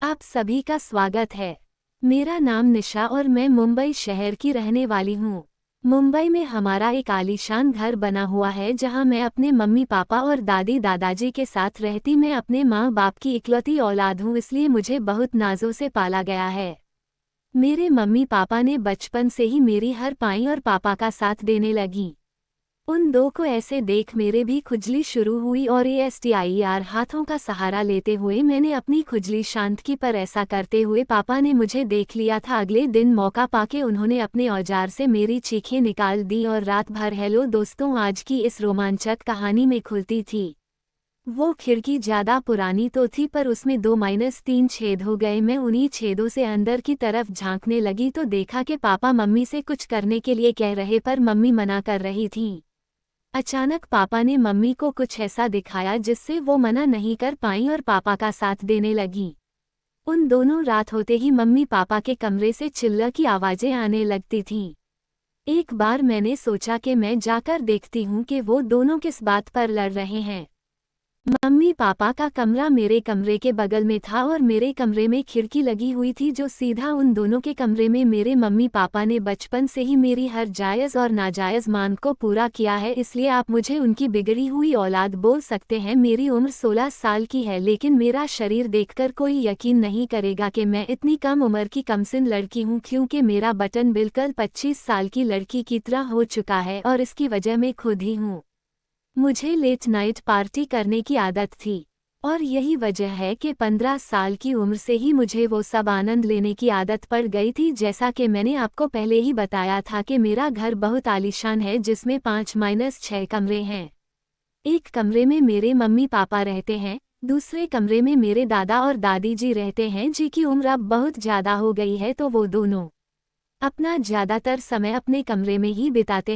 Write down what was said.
आप सभी का स्वागत है। मेरा नाम निशा और मैं मुंबई शहर की रहने वाली हूँ। मुंबई में हमारा एक आलीशान घर बना हुआ है जहाँ मैं अपने मम्मी पापा और दादी दादाजी के साथ रहती। मैं अपने माँ बाप की इकलौती औलाद हूँ, इसलिए मुझे बहुत नाजों से पाला गया है। मेरे मम्मी पापा ने बचपन से ही मेरी हर पाई और पापा का साथ देने लगी। उन दो को ऐसे देख मेरे भी खुजली शुरू हुई और ASTIR हाथों का सहारा लेते हुए मैंने अपनी खुजली शांत की, पर ऐसा करते हुए पापा ने मुझे देख लिया था। अगले दिन मौका पाके उन्होंने अपने औजार से मेरी चीखें निकाल दी और रात भर हेलो दोस्तों आज की इस रोमांचक कहानी में खुलती थी। वो खिड़की ज्यादा पुरानी तो थी पर उसमें 2-3 छेद हो गए। मैं उन्हीं छेदों से अंदर की तरफ झांकने लगी तो देखा कि पापा मम्मी से कुछ करने के लिए कह रहे पर मम्मी मना कर रही थी। अचानक पापा ने मम्मी को कुछ ऐसा दिखाया जिससे वो मना नहीं कर पाई और पापा का साथ देने लगी। उन दोनों रात होते ही मम्मी पापा के कमरे से चिल्ला की आवाजें आने लगती थीं। एक बार मैंने सोचा कि मैं जाकर देखती हूँ कि वो दोनों किस बात पर लड़ रहे हैं। मम्मी पापा का कमरा मेरे कमरे के बगल में था और मेरे कमरे में खिड़की लगी हुई थी जो सीधा उन दोनों के कमरे में। मेरे मम्मी पापा ने बचपन से ही मेरी हर जायज़ और नाजायज़ मांग को पूरा किया है, इसलिए आप मुझे उनकी बिगड़ी हुई औलाद बोल सकते हैं। मेरी उम्र 16 साल की है, लेकिन मेरा शरीर देखकर कोई यकीन नहीं करेगा कि मैं इतनी कम उम्र की कमसिन लड़की हूँ, क्योंकि मेरा बटन बिल्कुल 25 साल की लड़की की तरह हो चुका है और इसकी वजह मैं खुद ही हूँ। मुझे लेट नाइट पार्टी करने की आदत थी और यही वजह है कि 15 साल की उम्र से ही मुझे वो सब आनंद लेने की आदत पड़ गई थी। जैसा कि मैंने आपको पहले ही बताया था कि मेरा घर बहुत आलीशान है जिसमें 5-6 कमरे हैं। एक कमरे में मेरे मम्मी पापा रहते हैं, दूसरे कमरे में मेरे दादा और दादी जी रहते हैं जिनकी उम्र अब बहुत ज़्यादा हो गई है, तो वो दोनों अपना ज़्यादातर समय अपने कमरे में ही बिताते हैं।